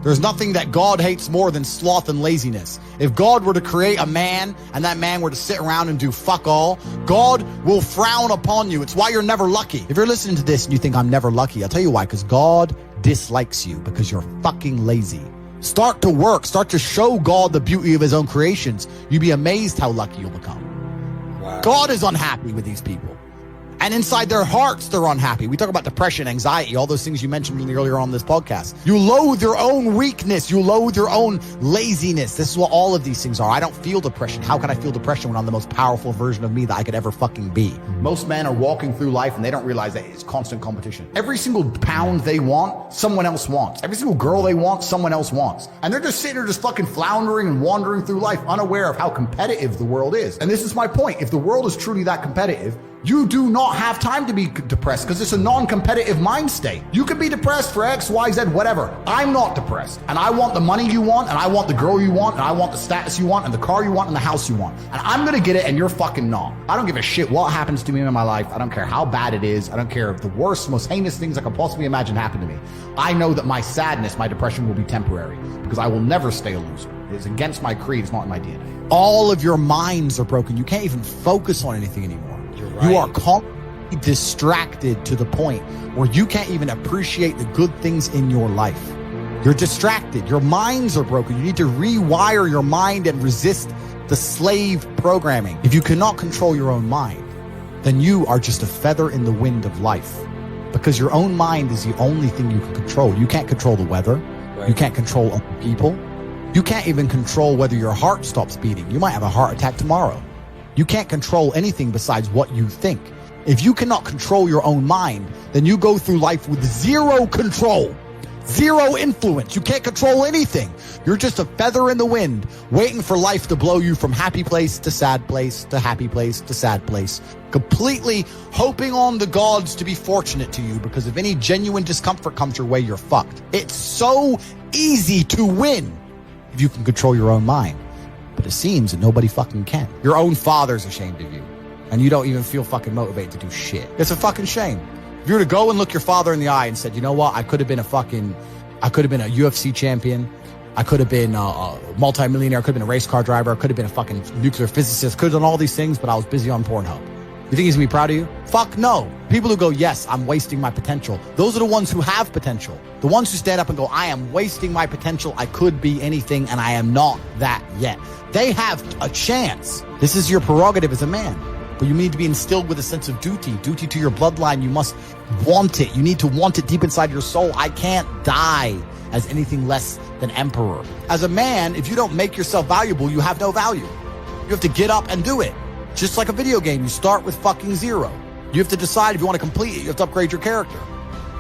There's nothing that God hates more than sloth and laziness. If God were to create a man and that man were to sit around and do fuck all, God will frown upon you. It's why you're never lucky. If you're listening to this and you think I'm never lucky, I'll tell you why, because God dislikes you because you're fucking lazy. Start to work. Start to show God the beauty of his own creations. You'd be amazed how lucky you'll become. Wow. God is unhappy with these people. And inside their hearts, they're unhappy. We talk about depression, anxiety, all those things you mentioned earlier on this podcast. You loathe your own weakness. You loathe your own laziness. This is what all of these things are. I don't feel depression. How can I feel depression when I'm the most powerful version of me that I could ever fucking be? Most men are walking through life and they don't realize that it's constant competition. Every single pound they want, someone else wants. Every single girl they want, someone else wants. And they're just sitting there just fucking floundering and wandering through life, unaware of how competitive the world is. And this is my point. If the world is truly that competitive, you do not have time to be depressed because it's a non-competitive mind state. You could be depressed for X, Y, Z, whatever. I'm not depressed. And I want the money you want, and I want the girl you want, and I want the status you want, and the car you want, and the house you want. And I'm gonna get it, and you're fucking not. I don't give a shit what happens to me in my life. I don't care how bad it is. I don't care if the worst, most heinous things I could possibly imagine happen to me. I know that my sadness, my depression will be temporary because I will never stay a loser. It's against my creed. It's not in my DNA. All of your minds are broken. You can't even focus on anything anymore. Right. You are constantly distracted to the point where you can't even appreciate the good things in your life. You're distracted. Your minds are broken. You need to rewire your mind and resist the slave programming. If you cannot control your own mind, then you are just a feather in the wind of life, because your own mind is the only thing you can control. You can't control the weather. Right. You can't control other people. You can't even control whether your heart stops beating. You might have a heart attack tomorrow. You can't control anything besides what you think. If you cannot control your own mind, then you go through life with zero control, zero influence. You can't control anything. You're just a feather in the wind, waiting for life to blow you from happy place to sad place to happy place to sad place, completely hoping on the gods to be fortunate to you, because if any genuine discomfort comes your way, you're fucked. It's so easy to win if you can control your own mind. But it seems that nobody fucking can. Your own father's ashamed of you, and you don't even feel fucking motivated to do shit. It's a fucking shame. If you were to go and look your father in the eye and said, you know what, I could have been a UFC champion. I could have been a multimillionaire. I could have been a race car driver. I could have been a fucking nuclear physicist. Could have done all these things, but I was busy on Pornhub. You think he's gonna be proud of you? Fuck no. People who go, yes, I'm wasting my potential. Those are the ones who have potential. The ones who stand up and go, I am wasting my potential. I could be anything, and I am not that yet. They have a chance. This is your prerogative as a man. But you need to be instilled with a sense of duty to your bloodline. You must want it. You need to want it deep inside your soul. I can't die as anything less than emperor. As a man, if you don't make yourself valuable, you have no value. You have to get up and do it. Just like a video game, you start with fucking zero. You have to decide if you want to complete it. You have to upgrade your character.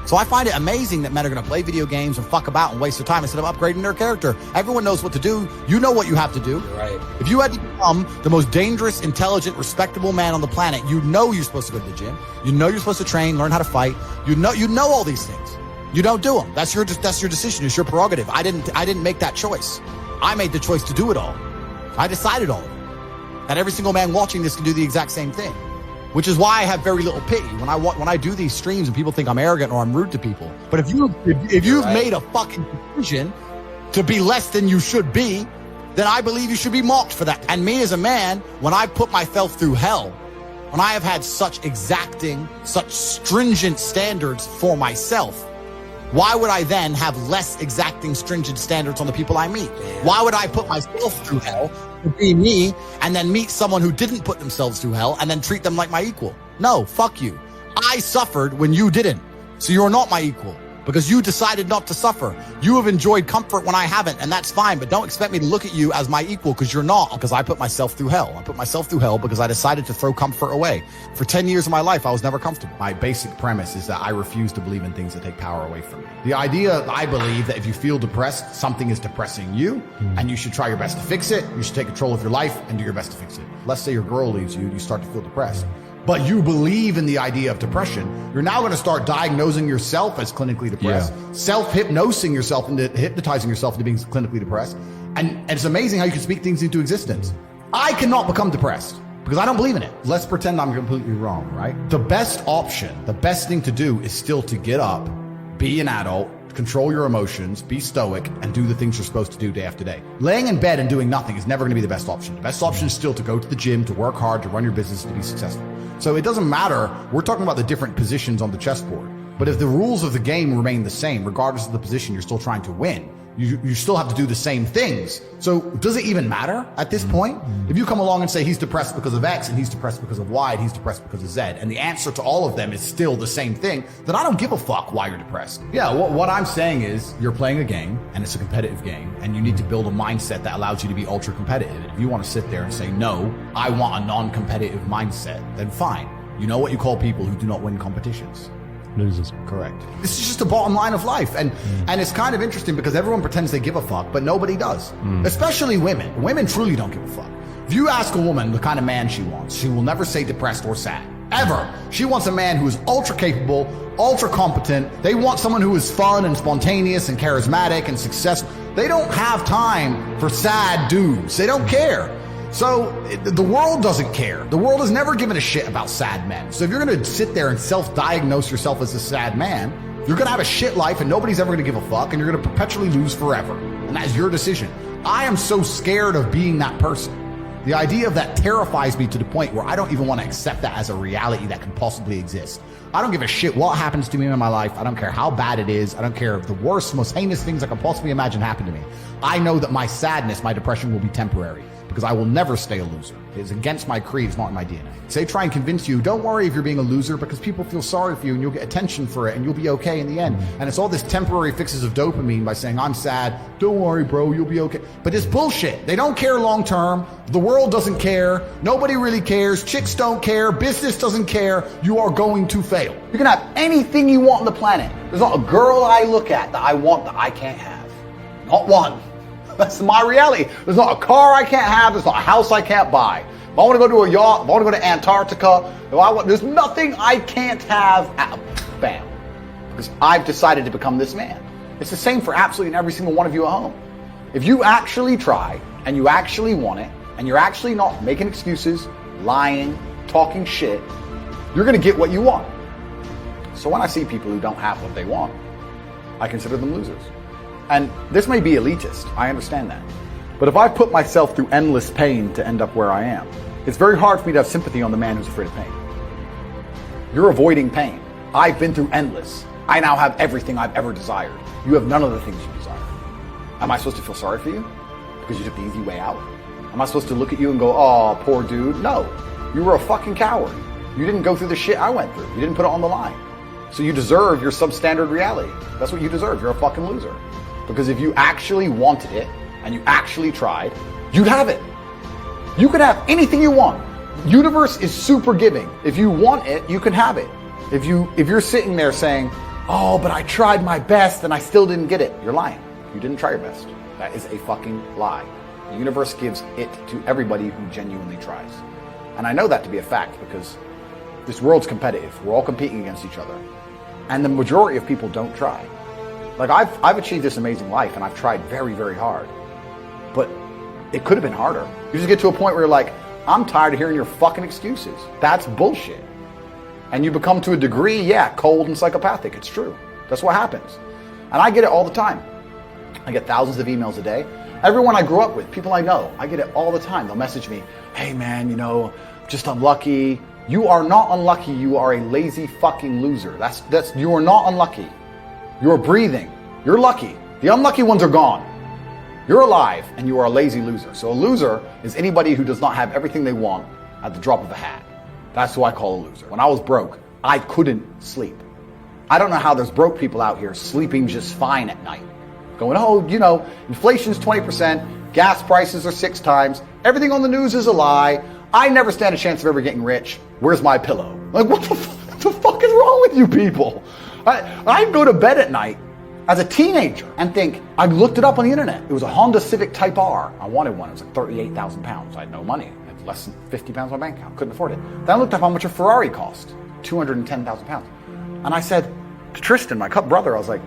So I find it amazing that men are going to play video games and fuck about and waste their time instead of upgrading their character. Everyone knows what to do. You know what you have to do. Right. If you had to become the most dangerous, intelligent, respectable man on the planet, you know you're supposed to go to the gym. You know you're supposed to train, learn how to fight. You know all these things. You don't do them. That's your decision. It's your prerogative. I didn't make that choice. I made the choice to do it all. I decided all of it. And every single man watching this can do the exact same thing, which is why I have very little pity when I do these streams and people think I'm arrogant or I'm rude to people. But if you've made a fucking decision to be less than you should be, then I believe you should be mocked for that. And me as a man, when I put myself through hell, when I have had such exacting, such stringent standards for myself, why would I then have less exacting, stringent standards on the people I meet? Why would I put myself through hell to be me and then meet someone who didn't put themselves through hell and then treat them like my equal? No, fuck you. I suffered when you didn't. So you're not my equal because you decided not to suffer. You have enjoyed comfort when I haven't, and that's fine, but don't expect me to look at you as my equal because you're not, because I put myself through hell. I put myself through hell because I decided to throw comfort away. For 10 years of my life, I was never comfortable. My basic premise is that I refuse to believe in things that take power away from me. The idea, I believe, that if you feel depressed, something is depressing you, and you should try your best to fix it. You should take control of your life and do your best to fix it. Let's say your girl leaves you, you start to feel depressed. But you believe in the idea of depression, you're now going to start diagnosing yourself as clinically depressed, self-hypnosing yourself into hypnotizing yourself into being clinically depressed. And it's amazing how you can speak things into existence. I cannot become depressed because I don't believe in it. Let's pretend I'm completely wrong, right? The best option, the best thing to do is still to get up, be an adult, control your emotions, be stoic, and do the things you're supposed to do day after day. Laying in bed and doing nothing is never going to be the best option. The best option is still to go to the gym, to work hard, to run your business, to be successful. So it doesn't matter. We're talking about the different positions on the chessboard. But if the rules of the game remain the same, regardless of the position you're still trying to win, you still have to do the same things. So does it even matter at this point? If you come along and say he's depressed because of X and he's depressed because of Y and he's depressed because of Z, and the answer to all of them is still the same thing, then I don't give a fuck why you're depressed. Yeah, what I'm saying is you're playing a game and it's a competitive game and you need to build a mindset that allows you to be ultra competitive. And if you want to sit there and say, no, I want a non-competitive mindset, then fine. You know what you call people who do not win competitions? Losers. Correct. This is just the bottom line of life. And it's kind of interesting because everyone pretends they give a fuck, but nobody does. Especially women. Women truly don't give a fuck. If you ask a woman the kind of man she wants, she will never say depressed or sad. Ever. She wants a man who is ultra capable, ultra competent. They want someone who is fun and spontaneous and charismatic and successful. They don't have time for sad dudes. They don't care. So the world doesn't care. The world has never given a shit about sad men. So if you're going to sit there and self-diagnose yourself as a sad man, you're going to have a shit life and nobody's ever going to give a fuck and you're going to perpetually lose forever. And that's your decision. I am so scared of being that person. The idea of that terrifies me to the point where I don't even want to accept that as a reality that can possibly exist. I don't give a shit what happens to me in my life. I don't care how bad it is. I don't care if the worst, most heinous things I can possibly imagine happen to me. I know that my sadness, my depression will be temporary because I will never stay a loser. It's against my creed. It's not in my DNA. So they try and convince you, don't worry if you're being a loser because people feel sorry for you and you'll get attention for it and you'll be okay in the end. And it's all this temporary fixes of dopamine by saying, I'm sad. Don't worry, bro. You'll be okay. But it's bullshit. They don't care long term. The world doesn't care. Nobody really cares. Chicks don't care. Business doesn't care. You are going to fail. You can have anything you want on the planet. There's not a girl I look at that I want that I can't have. Not one. That's my reality. There's not a car I can't have. There's not a house I can't buy. If I want to go to a yacht, if I want to go to Antarctica, there's nothing I can't have. Bam. Because I've decided to become this man. It's the same for absolutely every single one of you at home. If you actually try and you actually want it and you're actually not making excuses, lying, talking shit, you're going to get what you want. So when I see people who don't have what they want, I consider them losers. And this may be elitist, I understand that. But if I put myself through endless pain to end up where I am, it's very hard for me to have sympathy on the man who's afraid of pain. You're avoiding pain. I've been through endless. I now have everything I've ever desired. You have none of the things you desire. Am I supposed to feel sorry for you? Because you took the easy way out? Am I supposed to look at you and go, oh, poor dude? No, you were a fucking coward. You didn't go through the shit I went through. You didn't put it on the line. So you deserve your substandard reality. That's what you deserve. You're a fucking loser. Because if you actually wanted it and you actually tried, you'd have it. You could have anything you want. Universe is super giving. If you want it, you can have it. If you're sitting there saying, oh, but I tried my best and I still didn't get it, you're lying. You didn't try your best. That is a fucking lie. The universe gives it to everybody who genuinely tries. And I know that to be a fact because this world's competitive. We're all competing against each other. And the majority of people don't try. Like I've achieved this amazing life and I've tried very, very hard, but it could have been harder. You just get to a point where you're like, I'm tired of hearing your fucking excuses. That's bullshit. And you become to a degree, yeah, cold and psychopathic. It's true. That's what happens. And I get it all the time. I get thousands of emails a day. Everyone I grew up with, people I know, I get it all the time. They'll message me, hey man, just unlucky. You are not unlucky. You are a lazy fucking loser. You are not unlucky. You're breathing. You're lucky. The unlucky ones are gone. You're alive and you are a lazy loser. So a loser is anybody who does not have everything they want at the drop of a hat. That's who I call a loser. When I was broke, I couldn't sleep. I don't know how there's broke people out here sleeping just fine at night. Going, oh, inflation's 20%, gas prices are 6 times, everything on the news is a lie, I never stand a chance of ever getting rich, where's my pillow? Like, what the fuck is wrong with you people? I'd go to bed at night as a teenager and think, I looked it up on the internet. It was a Honda Civic Type R. I wanted one. It was like 38,000 pounds. I had no money. I had less than 50 pounds on my bank account. Couldn't afford it. Then I looked up how much a Ferrari cost. 210,000 pounds. And I said to Tristan, my brother, I was like,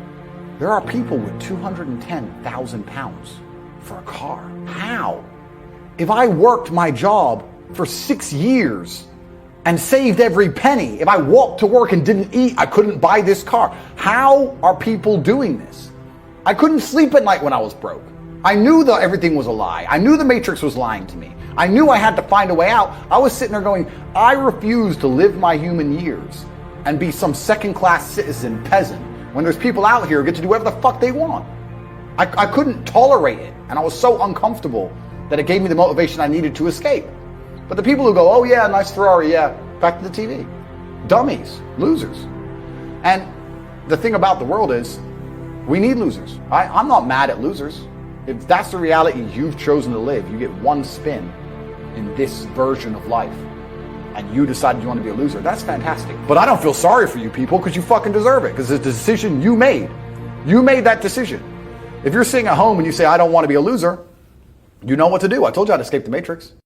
there are people with 210,000 pounds for a car. How? If I worked my job for 6 years and saved every penny. If I walked to work and didn't eat, I couldn't buy this car. How are people doing this? I couldn't sleep at night when I was broke. I knew that everything was a lie. I knew the Matrix was lying to me. I knew I had to find a way out. I was sitting there going, I refuse to live my human years and be some second-class citizen peasant when there's people out here who get to do whatever the fuck they want. I couldn't tolerate it, and I was so uncomfortable that it gave me the motivation I needed to escape. But the people who go, oh yeah, nice Ferrari, yeah, back to the TV. Dummies, losers. And the thing about the world is, we need losers. I'm not mad at losers. If that's the reality you've chosen to live, you get one spin in this version of life, and you decided you want to be a loser, that's fantastic. But I don't feel sorry for you people, because you fucking deserve it, because it's a decision you made. You made that decision. If you're sitting at home and you say, I don't want to be a loser, you know what to do. I told you how to escape the Matrix.